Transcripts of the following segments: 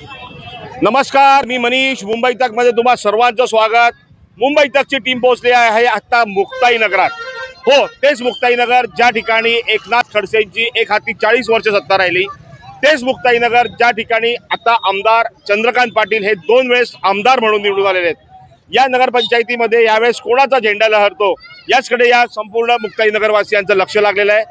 नमस्कार, मी मनीष. मुंबई तक मध्ये तुम्हा सर्वांचं स्वागत. मुंबई तकची टीम पोहोचली आहे आता मुक्ताई नगरात. हो, तेच मुक्ताई नगर ज्या ठिकाणी एकनाथ खडसेंची एक हाती 40 वर्ष सत्ता राहिली. तेच मुक्ताई नगर ज्या ठिकाणी आता आमदार चंद्रकांत पाटील हे 2 वेळेस आमदार म्हणून निवडून आलेले आहेत. या नगरपंचायतीमध्ये यावेळेस कोणाचा झेंडा लहरतो याचकडे या संपूर्ण मुक्ताई नगरवासियांचं लक्ष लागलेलं आहे.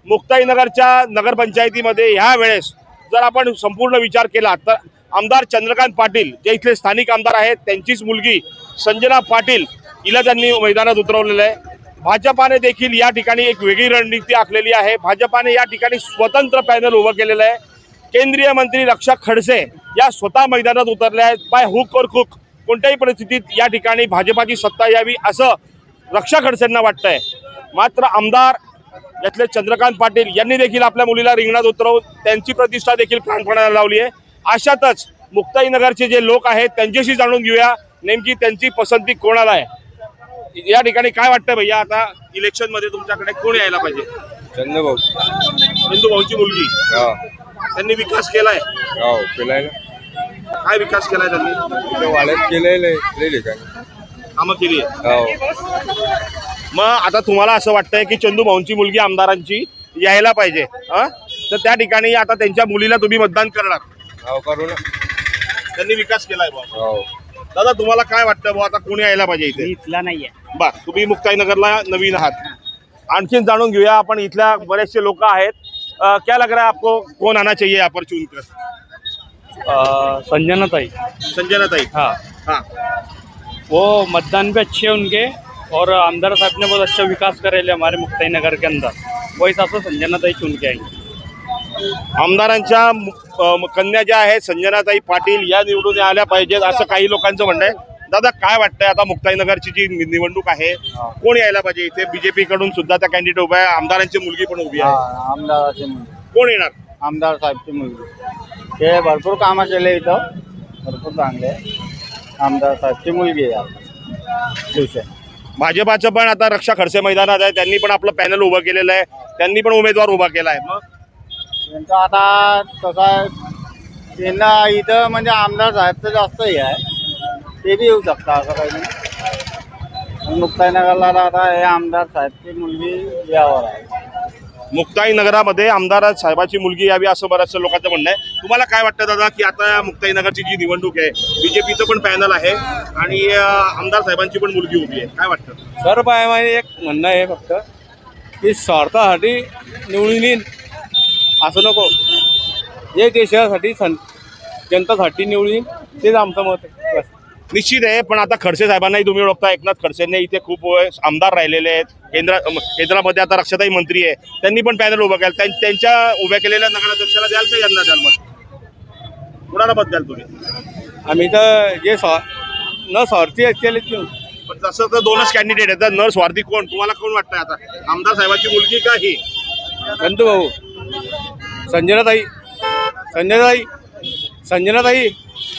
मुक्ताई नगरच्या नगरपंचायतीमध्ये ह्या वेळेस जर आपण संपूर्ण विचार केला तर आमदार चंद्रकांत पाटील जे इथले स्थानिक आमदार आहेत त्यांचीच मुलगी संजना पाटील हिला त्यांनी मैदानात उतरवलेलं आहे. भाजपाने देखील या ठिकाणी एक वेगळी रणनीती आखलेली आहे. भाजपाने या ठिकाणी स्वतंत्र पॅनल उभं केलेलं आहे. केंद्रीय मंत्री रक्षा खडसे या स्वतः मैदानात उतरल्या आहेत. बाय हुक और क्रुक कोणत्याही परिस्थितीत या ठिकाणी भाजपाची सत्ता यावी असं रक्षा खडसेंना वाटतंय. मात्र आमदार यातले चंद्रकांत पाटील यांनी देखील आपल्या मुलीला रिंगणात उतरवून त्यांची प्रतिष्ठा देखील प्राणपणाला लावली आहे. अशातच मुक्ताई नगरचे जे लोक आहेत त्यांच्याशी जाणून घेऊया नेमकी त्यांची पसंती कोणाला आहे. या ठिकाणी काय वाटतं भैया, आता इलेक्शन मध्ये तुमच्याकडे कोण यायला पाहिजे? चंद्रभाऊ. चंदू भाऊची मुलगी. त्यांनी विकास केलाय. केलाय ना. काय विकास केलाय त्यांनी? वाड्यात केलेलं कामं केली आहे. मग आता तुम्हाला असं वाटतंय की चंदू भाऊंची मुलगी आमदारांची यायला पाहिजे, तर त्या ठिकाणी आता त्यांच्या मुलीला तुम्ही मतदान करणार? करू ना. त्यांनी विकास केलाय भाऊ. दादा, तुम्हाला काय वाटतं भाऊ, आता कोणी यायला पाहिजे इथे? इथला नाहीये. बरं, तुम्ही मुक्ताई नगरला नवीन आहात. आणखीन जाणून घेऊया आपण. इथल्या बरेचसे लोक आहेत. क्या लग रहा है आपको, कौन आना चाहिए यहाँ पर चुनकर? संजना ताई. संजना ताई. हाँ हाँ, वो मतदान भी अच्छे हैं उनके और आमदार साहब ने बहुत अच्छा विकास करेले हमारे मुक्ताई नगर के अंदर. वो हिसाब से संजना ताई चुन के आएंगे. आमदारांच्या कन्या ज्या आहेत संजनाताई पाटील या निवडून आल्या पाहिजेत असं काही लोकांचं म्हणणं आहे. दादा, काय वाटतंय आता मुक्ताई नगरची जी निवडणूक आहे कोण यायला पाहिजे इथे? बीजेपी कडून सुद्धा त्या कॅन्डिडेट उभा आहे. आमदारांची मुलगी पण उभी आहे. आमदाराची मुलगी. कोण येणार? आमदार साहेबची मुलगी. ते भरपूर कामं केले इथं, भरपूर चांगले. आमदार साहेबची मुलगी आहे शिवसेना. भाजपाचं पण आता रक्षा खडसे मैदानात आहे. त्यांनी पण आपलं पॅनल उभं केलेलं आहे. त्यांनी पण उमेदवार उभा केला आहे. मग त्यांचं आता कसं त्यांना इथं म्हणजे आमदार साहेबचं जास्त हे आहे, ते बी येऊ शकता असं काही नाही. मुक्ताई नगरला आता हे आमदार साहेबची मुलगी यावर आहे. मुक्ताई नगरामध्ये आमदार साहेबाची मुलगी यावी असं बऱ्याचशा लोकांचं म्हणणं आहे. तुम्हाला काय वाटतं दादा की आता मुक्ताई नगरची जी निवडणूक आहे बीजेपीचं पण पॅनल आहे आणि आमदार साहेबांची पण मुलगी उभी आहे, काय वाटतं? सर माझे एक म्हणणं आहे फक्त की स्वार्थासाठी निवडून येईन असं नको. जे देशासाठी जनतासाठी निवडून येईन तेच आमचं मत आहे. बस. निश्चित आहे. पण आता खडसे साहेबांनाही तुम्ही ओळखता. एकनाथ खडसेंनी इथे खूप वेळेस आमदार राहिलेले आहेत. केंद्रामध्ये आता रक्षाताई मंत्री आहे. त्यांनी पण पॅनल उभं केलं. त्यांच्या उभ्या केलेल्या नगराध्यक्षाला द्याल का यांना द्याल मत? कुणाला मत द्याल तुम्ही? आम्ही तर जे न स्वार्थी असलेले पण तसं तर 2च कॅन्डिडेट आहेत. न स्वार्थी कोण तुम्हाला कोण वाटतंय आता? आमदार साहेबांची मुलगी का ही चंदू भाऊ, संजनाताई.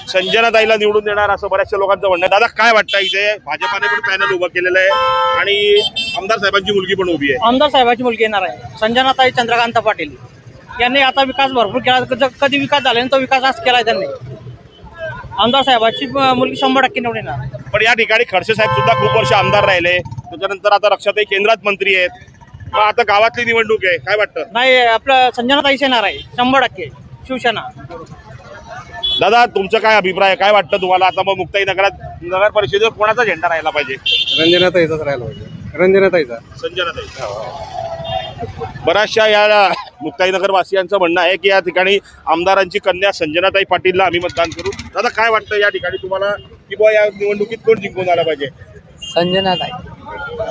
संजनाताईला निवडून देणार असं बऱ्याचशा लोकांचं म्हणणं आहे. दादा, काय वाटतं इथे भाजपाने पण पॅनल उभं केलेलं आहे आणि आमदार साहेबांची मुलगी पण उभी आहे. आमदार साहेबाची मुलगी येणार आहे संजनाताई चंद्रकांत पाटील. यांनी आता विकास भरपूर केला. कधी विकास झाला नाही तो विकास आज केलाय त्यांनी. आमदार साहेबाची मुलगी 100% निवडून येणार. पण या ठिकाणी खडसे साहेब सुद्धा खूप वर्ष आमदार राहिले. त्याच्यानंतर आता रक्षाताई केंद्रात मंत्री आहेत. मग आता गावातली निवडणूक आहे, काय वाटतं? नाही, आपलं संजनाताईच येणार आहे 100% शिवसेना. दादा, तुमचं काय अभिप्राय आहे? काय वाटतं तुम्हाला? आता मग मुक्ताई नगर परिषदेवर कोणाचा झेंडा राहायला पाहिजे? रंजनाताईचाच राहायला पाहिजे. रंजनाताईचा. संजनाताई. बऱ्याचशा या मुक्ताई नगर वासियांचं म्हणणं आहे की या ठिकाणी आमदारांची कन्या संजनाताई पाटीलला आम्ही मतदान करू. दादा, काय वाटतं या ठिकाणी तुम्हाला की बुवा या निवडणुकीत कोण जिंकून आला पाहिजे? संजनाताई.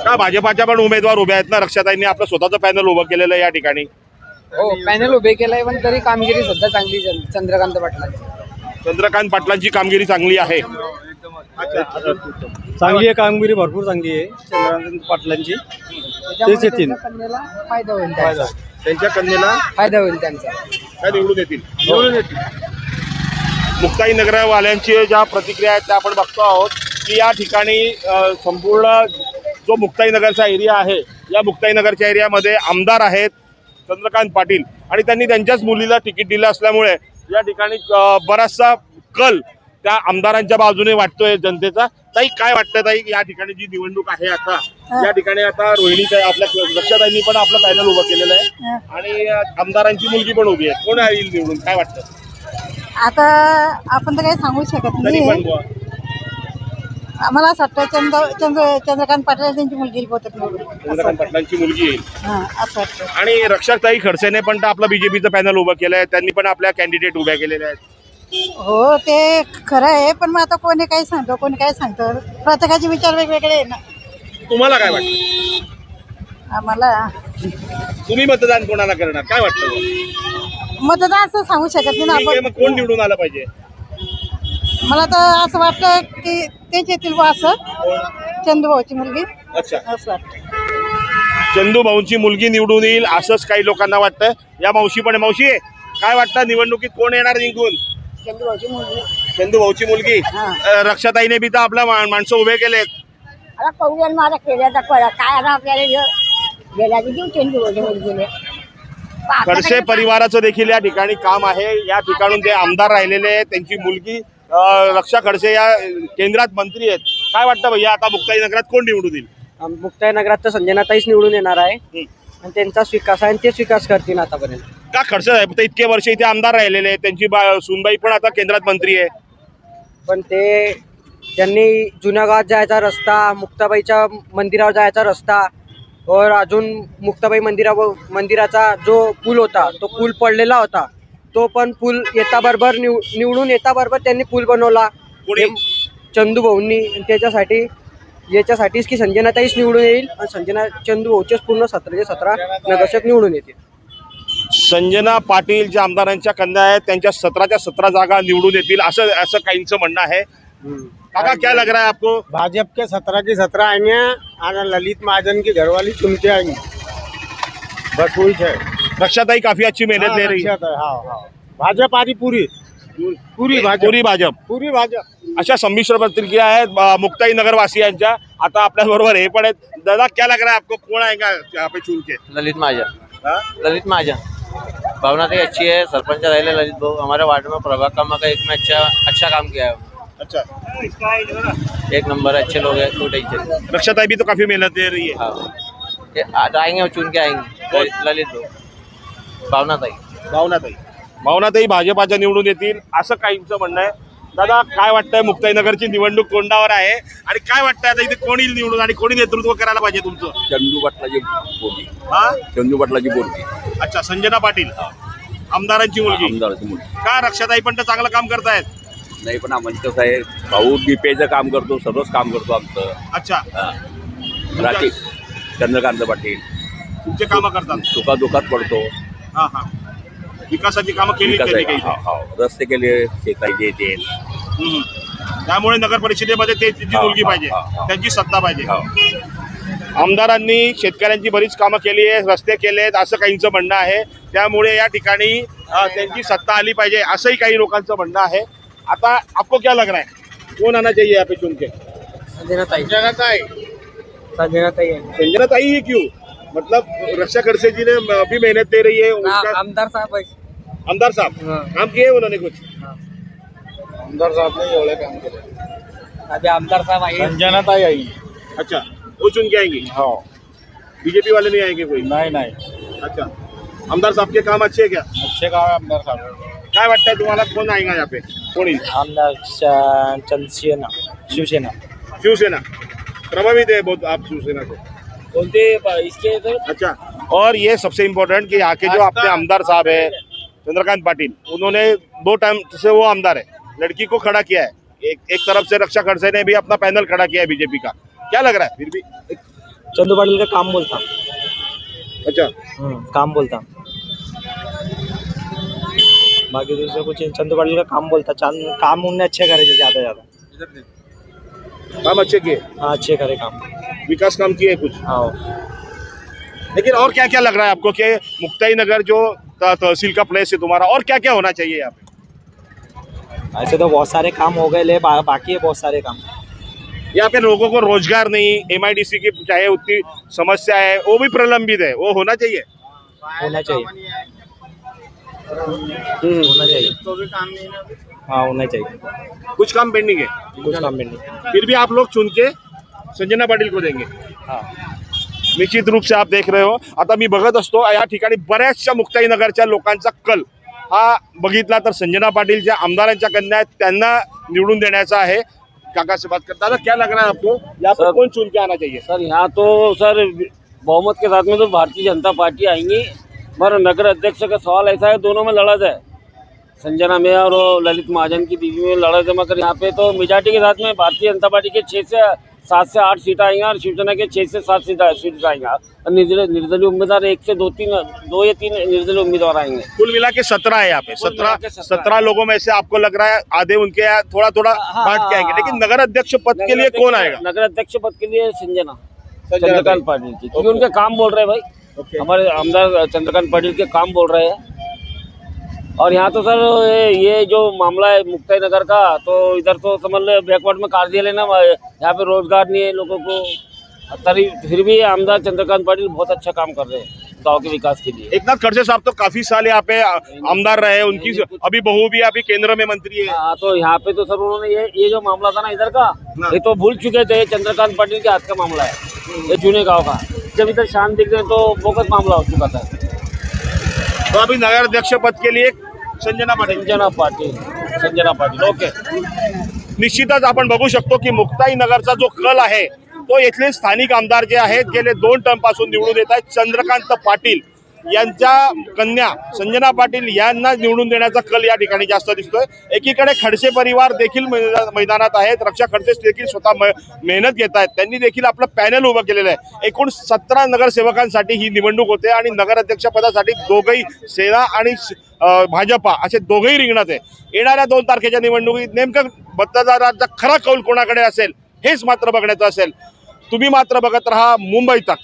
का भाजपाच्या पण उमेदवार उभे आहेत ना? रक्षाताईंनी आपलं स्वतःचं पॅनल उभं केलेलं आहे या ठिकाणी. हो, पॅनल उभे केलंय पण तरी कामगिरी सुद्धा चांगली चंद्रकांत पाटलांची. चंद्रकांत पाटलांची कामगिरी चांगली आहे. चांगली आहे कामगिरी, भरपूर चांगली आहे चंद्रकांत पाटलांची. तेच येतील. कन्याला फायदा होईल, त्यांच्या कन्येला फायदा होईल त्यांचा. काय निवडून येतील? मुक्ताई नगरवाल्यांची ज्या प्रतिक्रिया आहेत त्या आपण बघतो आहोत की या ठिकाणी संपूर्ण जो मुक्ताई नगरचा एरिया आहे या मुक्ताई नगरच्या एरियामध्ये आमदार आहेत चंद्रकांत पाटील आणि त्यांनी त्यांच्याच मुलीला तिकीट दिलं असल्यामुळे या ठिकाणी बराचसा कल त्या आमदारांच्या बाजूने वाटतोय जनतेचा. ताई काय वाटतं ताई, या ठिकाणी जी निवडणूक आहे आता, या ठिकाणी आता रोहिणी आपल्या लक्षाताईंनी पण आपलं पॅनल उभं केलेलं आहे आणि आमदारांची मुलगी पण उभी आहे. कोण येईल निवडून काय वाटतं? आता आपण तर काही सांगू शकत तरी नाही. पण बुवा. आम्हाला असं वाटतं चंद्रकांत पाटील त्यांची मुलगी बहुतेक निवडून चंद्रकांत पाटलांची मुलगी येईल. असं वाटतं. आणि रक्षाताई खडसेने पण तर आपलं बीजेपीचं पॅनल उभं केलंय, त्यांनी पण आपल्या कॅन्डिडेट उभ्या केलेल्या आहेत. हो ते खरं आहे, पण मग आता कोणी काही सांगतो कोणी काय सांगतं, प्रत्येकाचे विचार वेगवेगळे आहे ना. तुम्हाला काय वाटतं? आम्हाला तुम्ही मतदान कोणाला करणार काय वाटतं बुवा? मतदान असं सांगू शकत नाही ना ठीक आहे, आपण. मग कोण निवडून आलं पाहिजे? मला तर असं वाटतं की तेच येतील बा असं, चंदूभाऊची मुलगी अच्छा, असं वाटतं. चंदू भाऊंची मुलगी निवडून येईल असंच काही लोकांना वाटतं. या मावशी पण आहे. मावशी काय वाटतं, निवडणुकीत कोण येणार जिंकून? चंदूभाऊची मुलगी. चंदू भाऊची मुलगी. रक्षाताईने बी तर आपल्या माणसं उभे केलेत. आता कौल माझा केल्या तर काय आता आपल्याला गेल्या देऊ चंदूभाऊची मुलगीने. खडसे परिवाराचं देखील या ठिकाणी काम आहे. या ठिकाणून ते आमदार राहिलेले आहेत, त्यांची मुलगी रक्षा खडसे या केंद्रात मंत्री आहेत. काय वाटतं भैया, आता मुक्ताईनगरात कोण निवडून येईल? मुक्ताईनगरात तर संजनाताईच निवडून येणार आहे आणि त्यांचाच विकास आहे आणि तेच विकास करतील आतापर्यंत. का खडसे साहेब तर इतके वर्ष इथे आमदार राहिलेले आहेत, त्यांची सुनबाई पण आता केंद्रात मंत्री आहे. पण ते त्यांनी जुन्या गावात जायचा रस्ता, मुक्ताबाईच्या मंदिरावर जायचा रस्ता और अजून मुक्ताबाई मंदिराचा जो पूल होता तो पूल पडलेला होता, तो पण पूल येता बरोबर निवडून येता बरोबर त्यांनी पूल बनवला चंदू भाऊंनी. याच्यासाठीच की संजनाताईच निवडून येईल आणि चंदू भाऊचेच पूर्ण 17 नगरसेवक निवडून येतील. संजना पाटील ज्या आमदारांच्या कन्या आहेत त्यांच्या 17 जागा निवडून येतील असं काहींचं म्हणणं आहे. काका क्या लग रहा है आपको? भाजपा के 17 की 17 आएंगे और ललित महाजन की घरवाली चुन के आएंगे, बस वही है. रक्षाताई काफी अच्छी मेहनत ले रही है. भाजपा आधी पूरी भाजप. अशा संमिश्र प्रतिक्रिया आहेत मुक्ताईनगर वासियांच्या. आता आपल्या बरोबर हे पण आहेत. दादा क्या लग रहा है आपको, कौन आएगा यहाँ पे चुन के? ललित महाजन भावना तो अच्छी है. सरपंच रहे ललित भाऊ, हमारे वार्ड में प्रभाग काम का एक में अच्छा काम किया है. अच्छा, एक नंबर, अच्छे लोग हैं, कोई टेंशन. रक्षाताई भी तो काफी मेहनत दे रही है. हाँ, आएंगे चुन के आएंगे ललित भाऊ. भावनाताई भाजपाच्या निवडून येतील असं काहींचं म्हणणं आहे. दादा काय वाटतंय, मुक्ताईनगरची निवडणूक तोंडावर आहे आणि काय वाटतंय आता इथे कोण येईल निवडून आणि कोणी नेतृत्व करायला पाहिजे तुमचं? चंदू पाटलाची पोरगी. हा, चंदू पाटलाची पोरगी. अच्छा, संजना पाटील आमदारांची मुलगी. आमदाराची मुलगी. का रक्षाताई पण तर चांगलं काम करतायत. नाही पण आम्हाला कसं आहे, भाऊ डीपेचं काम करतो, सर्वच काम करतो आमचं. अच्छा, राठी चंद्रकांत पाटील तुमचे कामं करतात. सुखादुखात पडतो. हा हा, विकासाची कामं केली त्यांनी काही. रस्ते केले, शेताचे ते. त्यामुळे नगर परिषदेमध्ये त्यांची मुलगी पाहिजे, त्यांची सत्ता पाहिजे. आमदारांनी शेतकऱ्यांची बरीच कामं केली आहे, रस्ते केले आहेत असं काहींचं म्हणणं आहे. त्यामुळे या ठिकाणी त्यांची सत्ता आली पाहिजे असंही काही लोकांचं म्हणणं आहे. आता आपको क्या लग रहा है, कौन आना चाहिए यहाँ पे चुन के? संजनाताई संजनाताई ही क्यों? मतलब रक्षा खडसे जी ने अभी मेहनत दे रही है उनका, आमदार साहब आमदार साहब काम किए उन्होंने कुछ? आमदार साहब ने एवढे काम केले. अभी आमदार साहब आए. संजनाताई आई. अच्छा, वो चुन के आएंगे, हो. बीजेपी वाले नहीं आएंगे कोई? नाही. अच्छा, आमदार साहब के काम अच्छे है क्या? अच्छे काम है आमदार साहब. काय वाटतंय तुम्हाला, कोण आएगा यहाँ पे, कोण येईल? आमदार शिवसेना. शिवसेना प्रभावित है बहुत आप शिवसेना से? इसके अच्छा, और ये सबसे इम्पोर्टेंट कि यहाँ के जो अपने आमदार साहब है चंद्रकांत पाटिल, उन्होंने 2 टाइम से वो आमदार है, लड़की को खड़ा किया है. एक तरफ से रक्षा खडसे ने भी अपना पैनल खड़ा किया है बीजेपी का. क्या लग रहा है फिर भी? चंदू पाटिल का काम बोलता. अच्छा, काम बोलता, बाकी दूसरा कुछ. चंदू पाटिल का काम बोलता. काम उनने अच्छे करे, ज्यादा काम अच्छे किए, हाँ अच्छे करे काम. विकास काम किए कुछ. हाँ, लेकिन और क्या क्या लग रहा है आपको कि मुक्ताईनगर जो तहसील का प्लेस है तुम्हारा, और क्या क्या होना चाहिए यहाँ पे? ऐसे तो बहुत सारे काम हो गए, बाकी है बहुत सारे काम. यहाँ पे लोगों को रोजगार नहीं, MIDC की चाहे उतनी समस्या है वो भी प्रलंबित है, वो होना चाहिए. होना चाहिए. तो भी काम नहीं ना. हाँ होना चाहिए, कुछ काम पेंडिंग है, कुछ काम नहीं। फिर भी आप लोग चुन के संजना पाटील को देंगे. हाँ निश्चित रूप से आप देख रहे हो. आता मी बघत असतो या ठिकाणी बऱ्याचशा मुक्ताईनगरच्या लोकांचा कल हा बघितला तर संजना पाटील ज्या आमदारांच्या कन्या आहेत त्यांना निवडून देण्याचा आहे. काका से बात करता था, क्या लग रहा है आपको यहाँ पर कौन चुन के आना चाहिए? सर यहाँ तो सर बहुमत के साथ में तो भारतीय जनता पार्टी आएंगी, पर नगर अध्यक्ष का सवाल ऐसा है, दोनों में लड़त है, संजना में और वो ललित महाजन की बीवी में लड़त है, मगर यहाँ पे तो मेजॉरिटी के साथ में भारतीय जनता पार्टी के 7 से 8 सीट आएंगे और शिवसेना के 6 से 7 सीट आएंगे और निर्दलीय उम्मीदवार 1 से 2 या 3 निर्दलीय उम्मीदवार आएंगे। कुल मिला के 17 है यहाँ पे. कुल मिला के 17 लोगों में से आपको लग रहा है आधे उनके यहाँ थोड़ा थोड़ा बांट के आएंगे, लेकिन नगर अध्यक्ष पद के लिए कौन आएगा? नगर अध्यक्ष पद के लिए संजना चंद्रकांत पाटिल की, क्योंकि उनके काम बोल रहे हैं भाई, हमारे आमदार चंद्रकांत पाटिल के काम बोल रहे हैं। और यहाँ तो सर ये जो मामला है मुक्ताई नगर का, तो इधर तो समझ लो बैकवर्ड में काट दिया लेना, यहाँ पे रोजगार नहीं है लोगों को, तरी फिर भी आमदार चंद्रकांत पाटिल बहुत अच्छा काम कर रहे हैं गांव के विकास के लिए। एकनाथ खड़से साहब तो काफी साल यहाँ पे आमदार रहे, उनकी अभी बहू भी अभी केंद्र में मंत्री है. हाँ तो यहाँ पे तो सर उन्होंने ये जो मामला था ना इधर का, ये तो भूल चुके थे, चंद्रकांत पाटिल के हाथ का मामला है, ये जूने गाँव का, जब इधर शांत दिख रहे तो बोगस मामला हो चुका था। तो अभी नगर अध्यक्ष पद के लिए संजना पाटील. ओके. निश्चितच आपण बघू शकतो की मुक्ताई नगरचा जो कल आहे तो इथले स्थानिक आमदार जे आहेत गेले 2 टर्म पासून निवडून येत आहेत चंद्रकांत पाटील यांच्या कन्या संजना पाटील यांना निवडून देण्याचा कल या ठिकाणी जास्त दिसतोय. एकीकडे खडसे परिवार देखील मैदानात आहेत, रक्षा खडसे देखील स्वतः मेहनत घेत आहेत, त्यांनी देखील आपलं पॅनल उभं केलेलं आहे. एकूण 17 नगरसेवकांसाठी ही निवडणूक होते आणि नगराध्यक्ष पदासाठी दोघंही सेना आणि भाजपा असे दोघंही रिंगणात आहे. येणाऱ्या 2 तारखेच्या निवडणुकीत नेमकं मतदारांचा खरा कौल कोणाकडे असेल हेच मात्र बघण्याचं असेल. तुम्ही मात्र बघत राहा मुंबई तक.